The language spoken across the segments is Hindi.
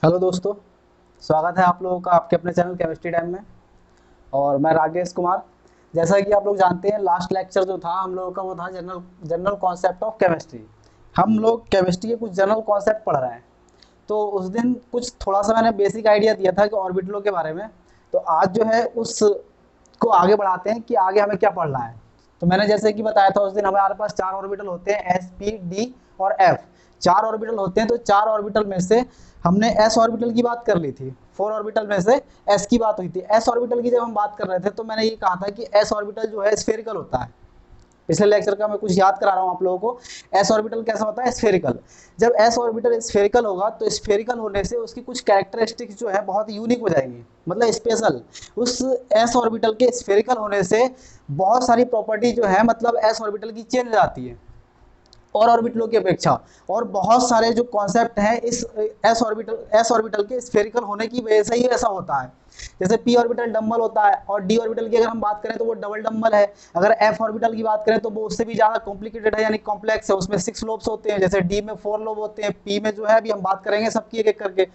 हेलो दोस्तों, स्वागत है आप लोगों का आपके अपने चैनल केमिस्ट्री टाइम में। और मैं राकेश कुमार। जैसा कि आप लोग जानते हैं, लास्ट लेक्चर जो था हम लोगों का वो था general general concept of chemistry. हम लोग केमिस्ट्री के कुछ जनरल कॉन्सेप्ट पढ़ रहे हैं। तो उस दिन कुछ थोड़ा सा मैंने बेसिक आइडिया दिया था कि ऑर्बिटलों के बारे में। तो आज जो है उस को आगे बढ़ाते हैं कि आगे हमें क्या पढ़ना है। तो मैंने जैसे कि बताया था उस दिन हमारे पास 4 ऑर्बिटल होते हैं, एस, पी, डी और एफ। 4 ऑर्बिटल होते हैं, तो 4 ऑर्बिटल में से हमने एस ऑर्बिटल की बात कर ली थी। 4 ऑर्बिटल में से एस की बात हुई थी। एस ऑर्बिटल की जब हम बात कर रहे थे तो मैंने ये कहा था कि एस ऑर्बिटल जो है स्फेरिकल होता है। पिछले लेक्चर का मैं कुछ याद करा रहा हूँ आप लोगों को। एस ऑर्बिटल कैसा होता है? स्फेरिकल। जब एस ऑर्बिटल स्फेरिकल होगा तो स्फेरिकल होने से उसकी कुछ कैरेक्टरिस्टिक्स जो है बहुत यूनिक हो जाएंगी, मतलब स्पेशल। उस एस ऑर्बिटल के स्फेरिकल होने से बहुत सारी प्रॉपर्टी जो है मतलब एस ऑर्बिटल की चेंज हो जाती है और ऑर्बिटलों की अपेक्षा। और बहुत सारे जो कॉन्सेप्ट हैं इस एस ऑर्बिटल के स्फेरिकल होने की वजह से ही ऐसा होता है। जैसे पी ऑर्बिटल डम्बल होता है और डी ऑर्बिटल की अगर हम बात करें तो वो डबल डम्बल है। अगर एफ ऑर्बिटल की बात करें तो वो उससे भी ज्यादा कॉम्प्लिकेटेड है, यानी कॉम्प्लेक्स है। उसमें 6 लोब्स होते हैं, जैसे डी में 4 लोब होते हैं, पी में जो है अभी हम बात करेंगे सबकी एक एक करके।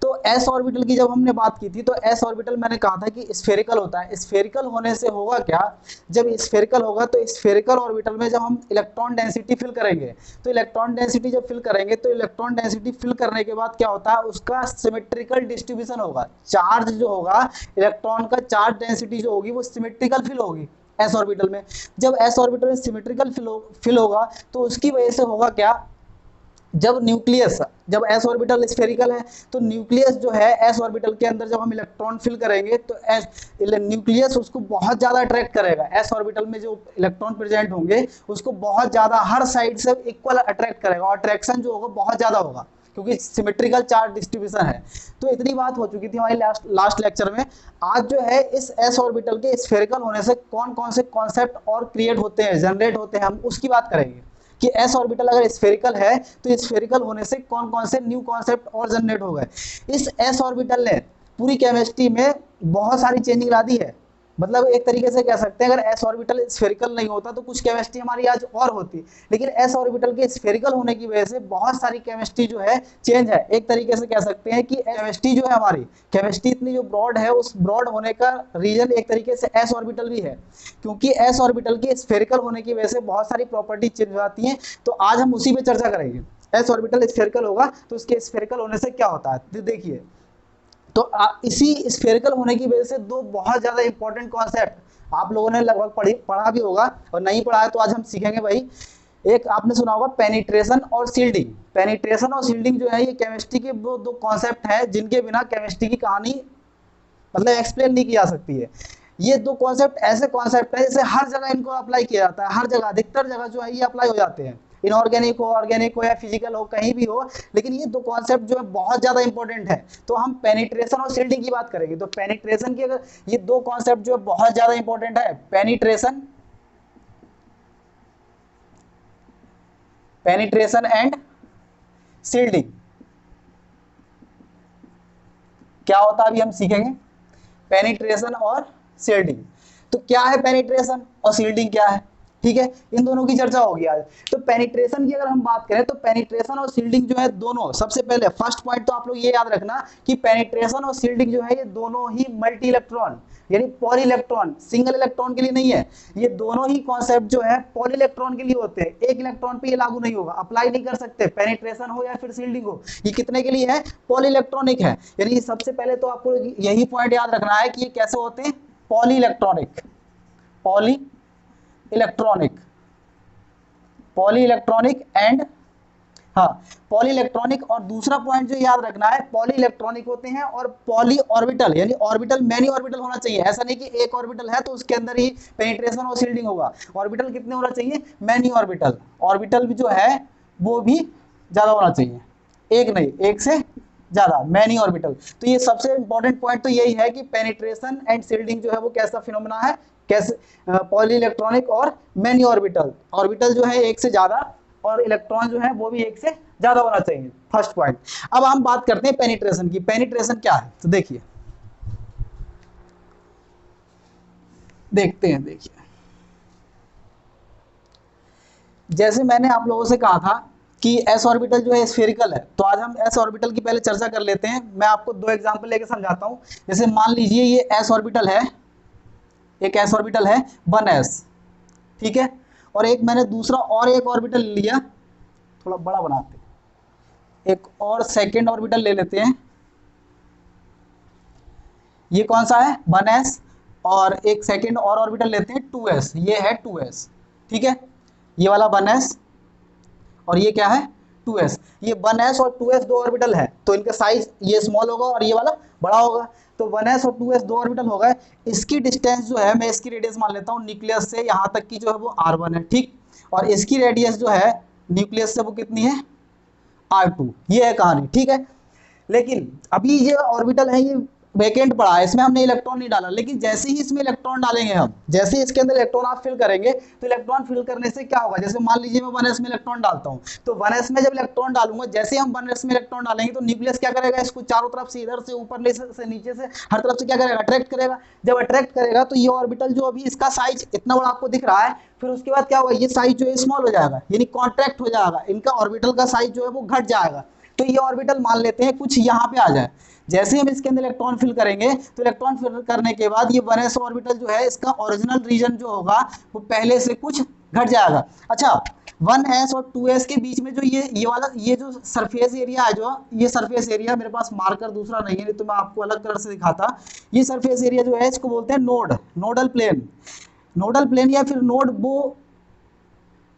तो एस ऑर्बिटल की जब हमने बात की थी तो एस ऑर्बिटल मैंने कहा था कि स्फेरिकल होता है। स्फेरिकल होने से होगा क्या? जब स्फेरिकल होगा तो स्फेरिकल ऑर्बिटल में जब हम इलेक्ट्रॉन डेंसिटी फिल करेंगे तो इलेक्ट्रॉन डेंसिटी जब फिल करेंगे तो इलेक्ट्रॉन डेंसिटी फिल करने के बाद क्या होता है, उसका सिमेट्रिकल डिस्ट्रीब्यूशन होगा। चार्ज जो होगा, इलेक्ट्रॉन का चार्ज डेंसिटी जो होगी वो सिमेट्रिकल फिल होगी एस ऑर्बिटल में। जब एस ऑर्बिटल में सिमेट्रिकल फिल होगा तो उसकी वजह से होगा क्या, जब न्यूक्लियस, जब एस ऑर्बिटल स्फेरिकल है तो न्यूक्लियस जो है एस ऑर्बिटल के अंदर जब हम इलेक्ट्रॉन फिल करेंगे तो न्यूक्लियस उसको बहुत ज़्यादा अट्रैक्ट करेगा। एस ऑर्बिटल में जो इलेक्ट्रॉन प्रेजेंट होंगे उसको बहुत ज़्यादा हर साइड से इक्वल अट्रैक्ट करेगा और अट्रैक्शन जो होगा बहुत ज़्यादा होगा क्योंकि सिमेट्रिकल चार्ज डिस्ट्रीब्यूशन है। तो इतनी बात हो चुकी थी हमारी लास्ट लेक्चर में। आज जो है इस एस ऑर्बिटल के स्फेरिकल होने से कौन कौन से कॉन्सेप्ट और क्रिएट होते हैं, जनरेट होते हैं, हम उसकी बात करेंगे कि एस ऑर्बिटल अगर स्फेरिकल है तो स्फेरिकल होने से कौन कौन से न्यू कॉन्सेप्ट और जनरेट हो गए। इस एस ऑर्बिटल ने पूरी केमिस्ट्री में बहुत सारी चेंजिंग ला दी है। मतलब एक तरीके से कह सकते हैं अगर एस ऑर्बिटल स्फेरिकल नहीं होता तो कुछ केमिस्ट्री हमारी आज और होती, लेकिन एस ऑर्बिटल के स्फेरिकल होने की वजह से बहुत सारी केमिस्ट्री जो है चेंज है। एक तरीके से कह सकते हैं कि केमिस्ट्री जो है हमारी, केमिस्ट्री इतनी जो ब्रॉड है उस ब्रॉड होने का रीजन एक तरीके से एस ऑर्बिटल भी है, क्योंकि एस ऑर्बिटल के स्फेरिकल होने की वजह से बहुत सारी प्रॉपर्टी चेंज हो जाती हैं। तो आज हम उसी पे चर्चा करेंगे। एस ऑर्बिटल स्फेरिकल होगा तो उसके स्फेरिकल होने से क्या होता है देखिए। तो इसी स्फेरिकल होने की वजह से दो बहुत ज्यादा इंपॉर्टेंट कॉन्सेप्ट आप लोगों ने लगभग पढ़ा भी होगा, और नहीं पढ़ा है तो आज हम सीखेंगे भाई। एक आपने सुना होगा पेनिट्रेशन और सील्डिंग। पेनिट्रेशन और सील्डिंग जो है ये केमिस्ट्री के वो दो कॉन्सेप्ट हैं जिनके बिना केमिस्ट्री की कहानी मतलब एक्सप्लेन नहीं की जा सकती है। ये दो कॉन्सेप्ट ऐसे कॉन्सेप्ट है जैसे हर जगह इनको अप्लाई किया जाता है, हर जगह अधिकतर जगह जो है ये अप्लाई हो जाते हैं। इनऑर्गेनिक हो, ऑर्गेनिक हो या फिजिकल हो, कहीं भी हो, लेकिन ये दो कॉन्सेप्ट जो है बहुत ज्यादा इंपॉर्टेंट है। तो हम पेनिट्रेशन और सील्डिंग की बात करेंगे। तो पेनिट्रेशन की अगर ये दो कॉन्सेप्ट जो है बहुत ज्यादा इंपॉर्टेंट है, पेनिट्रेशन, पेनिट्रेशन एंड सील्डिंग क्या होता है अभी हम सीखेंगे। पेनिट्रेशन और सील्डिंग, तो क्या है पेनिट्रेशन और सील्डिंग क्या है, ठीक है, इन दोनों की चर्चा होगी आज। तो पेनिट्रेशन की अगर हम बात करें तो पेनिट्रेशन और सील्डिंग जो है दोनों, सबसे पहले फर्स्ट पॉइंट तो आप लोग ये याद रखना कि पेनिट्रेशन और सील्डिंग जो है ये दोनों ही मल्टी इलेक्ट्रॉन यानी पॉली इलेक्ट्रॉन, सिंगल इलेक्ट्रॉन के लिए नहीं है। ये दोनों ही कॉन्सेप्ट जो है पॉली इलेक्ट्रॉन के लिए होते हैं, एक इलेक्ट्रॉन पे ये लागू नहीं होगा, अप्लाई नहीं कर सकते। पेनिट्रेशन हो या फिर सील्डिंग हो, ये कितने के लिए है? पॉली इलेक्ट्रॉनिक है। यानी सबसे पहले तो आपको यही पॉइंट याद रखना है कि ये कैसे होते हैं, poly electronic, poly electronic, poly electronic and, हाँ, पॉली इलेक्ट्रॉनिक। और दूसरा पॉइंट जो याद रखना है, पॉली इलेक्ट्रॉनिक होते हैं और पॉली ऑर्बिटल, यानी ऑर्बिटल मैनी ऑर्बिटल होना चाहिए। ऐसा नहीं कि एक ऑर्बिटल है तो उसके अंदर ही पेनिट्रेशन और सील्डिंग होगा। ऑर्बिटल कितने होना चाहिए? मैनी ऑर्बिटल, ऑर्बिटल भी जो है वो भी ज्यादा होना चाहिए, एक नहीं, एक से ज्यादा, मैनी ऑर्बिटल। तो ये सबसे इंपॉर्टेंट पॉइंट तो यही है कि पेनिट्रेशन एंड सील्डिंग जो है वो कैसा फिनोमेना है, कैसे पॉली इलेक्ट्रॉनिक और मैनी ऑर्बिटल, ऑर्बिटल जो है एक से ज्यादा और इलेक्ट्रॉन जो है वो भी एक से ज्यादा होना चाहिए, फर्स्ट पॉइंट। अब हम बात करते हैं पेनिट्रेशन की। पेनिट्रेशन क्या है तो देखिए, देखते हैं, देखिए, जैसे मैंने आप लोगों से कहा था कि एस ऑर्बिटल जो है स्फेरिकल है, तो आज हम एस ऑर्बिटल की पहले चर्चा कर लेते हैं। मैं आपको दो एग्जांपल लेके समझाता हूँ। जैसे मान लीजिए ये एस ऑर्बिटल है, एक एस ऑर्बिटल है 1s, ठीक है, और एक मैंने दूसरा और एक ऑर्बिटल लिया, थोड़ा बड़ा बनाते हैं, एक और सेकेंड ऑर्बिटल ले लेते हैं। ये कौन सा है 1s, और एक सेकेंड और ऑर्बिटल लेते हैं 2s, ये है 2s, ठीक है, ये वाला 1s और ये क्या है 2s। ये 1s और 2s दो ऑर्बिटल है, तो इनका साइज ये स्मॉल होगा और ये वाला बड़ा होगा। तो 1s और 2s दो ऑर्बिटल हो गए। इसकी डिस्टेंस जो है, मैं इसकी रेडियस मान लेता हूँ न्यूक्लियस से यहाँ तक की जो है वो r1 है, ठीक, और इसकी रेडियस जो है न्यूक्लियस से वो कितनी है r2। ये है कहानी, ठीक है। लेकिन अभी ये ऑर्बिटल है, ये वैकेंट पड़ा है, इसमें हमने इलेक्ट्रॉन नहीं डाला, लेकिन जैसे ही इसमें इलेक्ट्रॉन डालेंगे हम, जैसे ही इसके अंदर इलेक्ट्रॉन आप फिल करेंगे, तो इलेक्ट्रॉन फिल करने से क्या होगा, जैसे मान लीजिए मैं 1s में इलेक्ट्रॉन डालता हूं, तो 1s में जब इलेक्ट्रॉन डालूंगा, जैसे हम 1s में इलेक्ट्रॉन डालेंगे तो न्यूक्लियस क्या करेगा, इसको चारों तरफ से, इधर से ऊपर से नीचे से हर तरफ से क्या करेगा, अट्रैक्ट करेगा। जब अट्रैक्ट करेगा तो ये ऑर्बिटल जो अभी इसका साइज इतना बड़ा आपको दिख रहा है, फिर उसके बाद क्या होगा, ये साइज जो है स्मॉल हो जाएगा, यानी कॉन्ट्रैक्ट हो जाएगा, इनका ऑर्बिटल का साइज जो है वो घट जाएगा। तो ये ऑर्बिटल मान लेते हैं कुछ यहाँ पे आ जाए, जैसे हम इसके अंदर इलेक्ट्रॉन फिल करेंगे, तो इलेक्ट्रॉन फिल करने के बाद ये 1s ऑर्बिटल जो है, इसका ओरिजिनल रीजन जो होगा वो पहले से कुछ घट जाएगा। अच्छा, 1s और 2s के बीच में जो ये वाला ये जो सरफेस एरिया है, जो ये सरफेस एरिया, मेरे पास मार्कर दूसरा नहीं है, नहीं तो मैं आपको अलग कलर से दिखाता। ये सरफेस एरिया जो है इसको बोलते हैं node, nodal plane. Nodal plane या फिर नोड वो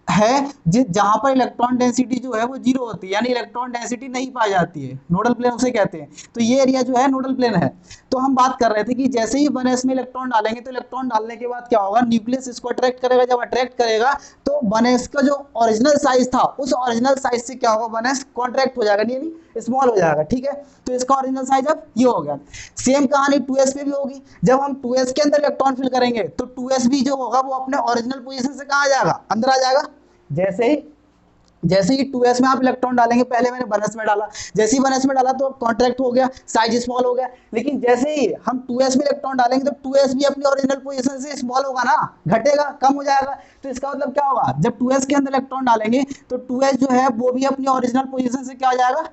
है जहां पर इलेक्ट्रॉन डेंसिटी जो है वो जीरो होती है, यानी इलेक्ट्रॉन डेंसिटी नहीं पाई जाती है, नोडल प्लेन उसे कहते हैं। तो ये एरिया जो है नोडल प्लेन है। तो हम बात कर रहे थे कि जैसे ही 1s में इलेक्ट्रॉन डालेंगे, तो इलेक्ट्रॉन डालने के बाद क्या होगा, न्यूक्लियस इसको अट्रैक्ट करेगा। जब अट्रैक्ट करेगा तो 1s का जो ओरिजिनल साइज था, उस ओरिजिनल साइज से क्या होगा, 1s कॉन्ट्रैक्ट हो जाएगा, यानी स्मॉल हो जाएगा, ठीक है। तो इसका ओरिजिनल साइज अब ये हो गया। सेम कहानी 2s पे भी होगी। जब हम 2s के अंदर इलेक्ट्रॉन फिल करेंगे, तो 2s भी जो होगा वो अपने ओरिजिनल पोजीशन से कहाँ आ जाएगा, अंदर आ जाएगा। जैसे ही 2s में आप इलेक्ट्रॉन डालेंगे, पहले मैंने 1s में डाला, जैसे ही 1s में डाला तो कॉन्ट्रैक्ट हो गया, साइज स्मॉल हो गया। लेकिन जैसे ही हम 2s में इलेक्ट्रॉन डालेंगे, तो 2s भी अपनी ओरिजिनल पोजीशन से स्मॉल होगा ना, घटेगा, कम हो जाएगा। तो इसका मतलब क्या होगा, जब 2s के अंदर इलेक्ट्रॉन डालेंगे, तो 2s जो है वो भी अपनी ओरिजिनल पोजीशन से क्या हो जाएगा,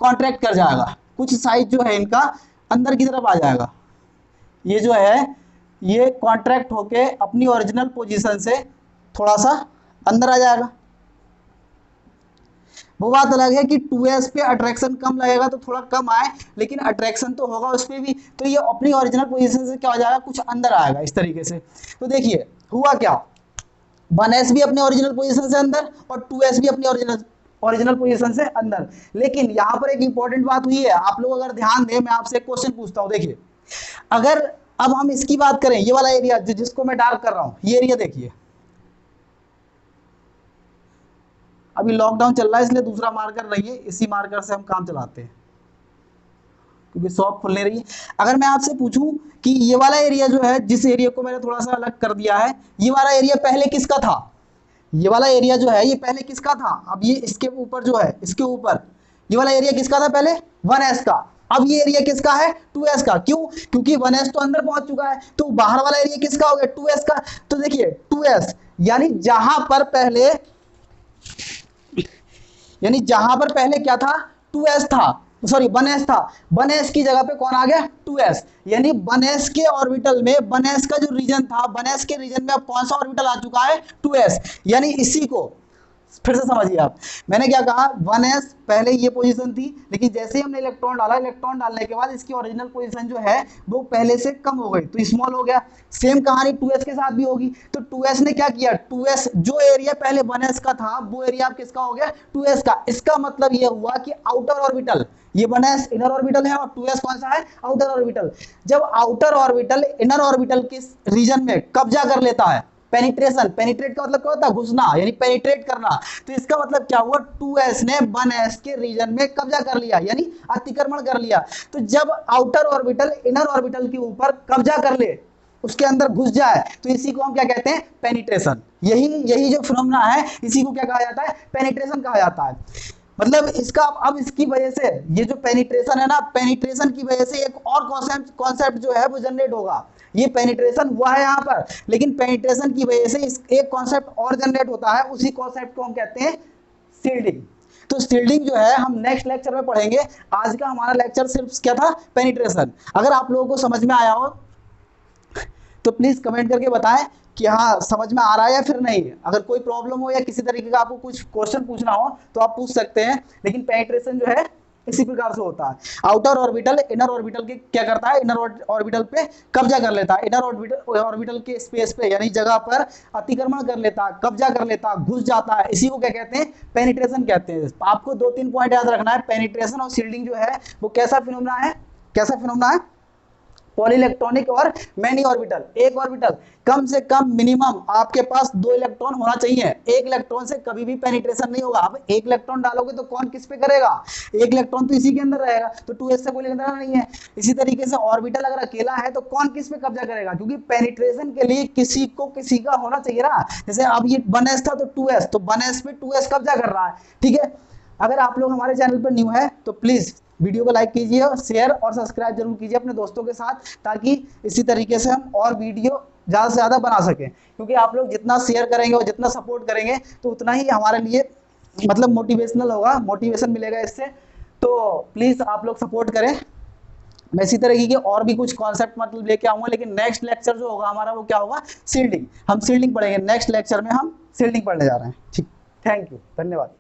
कॉन्ट्रैक्ट कर जाएगा, कुछ साइज जो है इनका अंदर की तरफ आ जाएगा। ये जो है ये कॉन्ट्रैक्ट होके अपनी ओरिजिनल पोजीशन से थोड़ा सा अंदर आ जाएगा। वो बात अलग है कि 2s पे अट्रैक्शन कम लगेगा तो थोड़ा कम आए, लेकिन अट्रैक्शन तो होगा उस पे भी। तो ये अपनी ओरिजिनल पोजीशन से क्या हो जाएगा, कुछ अंदर आएगा इस तरीके से। तो देखिए हुआ क्या, 1s भी अपने ओरिजिनल पोजीशन से अंदर और 2s भी अपनी ओरिजिनल पोजीशन से अंदर। लेकिन यहाँ पर एक इंपॉर्टेंट बात हुई है, आप लोग अगर ध्यान दें, मैं आपसे एक क्वेश्चन पूछता हूँ। देखिए, अगर अब हम इसकी बात करें, ये वाला एरिया जिसको मैं डार्क कर रहा हूँ, ये एरिया देखिए, अभी लॉकडाउन चल रहा है इसलिए दूसरा मार्कर नहीं है, इसी मार्कर से हम काम चलाते हैं क्योंकि शॉप खुल नहीं रही है। अगर मैं आपसे पूछूं कि ये वाला एरिया जो है, जिस एरिया को मैंने थोड़ा सा अलग कर दिया है, ये वाला एरिया पहले किसका था, ये वाला एरिया जो है ये पहले किसका था, अब ये इसके ऊपर जो है, इसके ऊपर ये वाला एरिया किसका था पहले, 1s का। अब ये एरिया किसका है, 2s का। क्यों, क्योंकि 1s तो अंदर पहुंच चुका है, तो बाहर वाला एरिया किसका हो गया, 2s का। तो देखिए 2s यानी जहां पर पहले क्या था, 2s था, सॉरी 1s था, 1s की जगह पे कौन आ गया, 2s। यानी 1s के ऑर्बिटल में 1s का जो रीजन था, 1s के रीजन में अब कौन सा ऑर्बिटल आ चुका है, 2s। यानी इसी को फिर से समझिए आप, मैंने क्या कहा, 1s पहले ये पोजीशन थी, लेकिन जैसे ही हमने इलेक्ट्रॉन डाला, इलेक्ट्रॉन डालने के बाद इसकी ओरिजिनल पोजीशन जो है वो पहले से कम हो गई, तो स्मॉल हो गया। सेम कहानी 2s के साथ भी होगी। तो 2s ने क्या किया, 2s जो एरिया पहले 1s का था, वो एरिया अब किसका हो गया, 2s का। इसका मतलब ये हुआ कि आउटर ऑर्बिटल, ये 1s इनर ऑर्बिटल है और 2s कौन सा है, आउटर ऑर्बिटल। जब आउटर ऑर्बिटल इनर ऑर्बिटल के रीजन में कब्जा कर लेता है, पेनिट्रेशन, पेनिट्रेट का मतलब क्या होता है, घुसना, यानी पेनिट्रेट करना। तो इसका मतलब क्या हुआ, 2s ने 1s के रीजन में कब्जा कर लिया, यानी अतिक्रमण कर लिया। तो जब आउटर ऑर्बिटल इनर ऑर्बिटल के ऊपर कब्जा कर ले, उसके अंदर घुस जाए, तो इसी को हम क्या कहते हैं, पेनिट्रेशन। यही जो फिनोमेना है, इसी को क्या कहा जाता है, पेनिट्रेशन कहा जाता है। मतलब इसका अब इसकी वजह से ये जो पेनिट्रेशन है ना, पेनिट्रेशन की वजह से एक और कॉन्सेप्ट जो है वो जनरेट होगा। ये पेनिट्रेशन हुआ है यहाँ पर, लेकिन पेनिट्रेशन की वजह से एक कॉन्सेप्ट और जनरेट होता है, उसी कॉन्सेप्ट को हम कहते हैं शील्डिंग। तो शील्डिंग जो है हम नेक्स्ट लेक्चर में पढ़ेंगे। आज का हमारा लेक्चर सिर्फ क्या था, पेनिट्रेशन। अगर आप लोगों को समझ में आया हो तो प्लीज कमेंट करके बताएं कि हाँ समझ में आ रहा है या फिर नहीं। अगर कोई प्रॉब्लम हो या किसी तरीके का आपको कुछ क्वेश्चन पूछना हो तो आप पूछ सकते हैं। लेकिन पेनिट्रेशन जो है इसी प्रकार से होता है। आउटर ऑर्बिटल इनर ऑर्बिटल के क्या करता है, इनर ऑर्बिटल पे कब्जा कर लेता है, इनर ऑर्बिटल के स्पेस पे यानी जगह पर अतिक्रमण कर लेता है, कब्जा कर लेता है, घुस जाता है। इसी को क्या कहते हैं, पेनिट्रेशन कहते हैं। आपको 2-3 पॉइंट याद रखना है। पेनिट्रेशन और शील्डिंग जो है वो कैसा फिनोमेना है, कैसा फिनोमेना है, पॉलीइलेक्ट्रॉनिक और मैनी ऑर्बिटल। एक ऑर्बिटल कम से कम मिनिमम आपके पास 2 इलेक्ट्रॉन होना चाहिए। एक इलेक्ट्रॉन से कभी भी पेनिट्रेशन नहीं होगा। अब एक इलेक्ट्रॉन डालोगे तो कौन किस पे करेगा, एक इलेक्ट्रॉन तो इसी के अंदर रहेगा, तो 2s से कोई लेना नहीं है। इसी तरीके से ऑर्बिटल अगर अकेला है तो कौन किस पे कब्जा करेगा, क्योंकि पेनिट्रेशन के लिए किसी को किसी का होना चाहिए ना। जैसे अब ये 1s था तो 2s, तो 1s पे 2s कब्जा कर रहा है, ठीक है। अगर आप लोग हमारे चैनल पर न्यू है तो प्लीज वीडियो को लाइक कीजिए और शेयर और सब्सक्राइब जरूर कीजिए अपने दोस्तों के साथ, ताकि इसी तरीके से हम और वीडियो ज़्यादा से ज़्यादा बना सकें। क्योंकि आप लोग जितना शेयर करेंगे और जितना सपोर्ट करेंगे तो उतना ही हमारे लिए मतलब मोटिवेशनल होगा, मोटिवेशन मिलेगा इससे। तो प्लीज़ आप लोग सपोर्ट करें। मैं इसी तरीके के और भी कुछ कॉन्सेप्ट मतलब लेके आऊँगा। लेकिन नेक्स्ट लेक्चर जो होगा हमारा वो क्या होगा, शील्डिंग। हम शील्डिंग पढ़ेंगे नेक्स्ट लेक्चर में, हम शील्डिंग पढ़ने जा रहे हैं। ठीक, थैंक यू, धन्यवाद।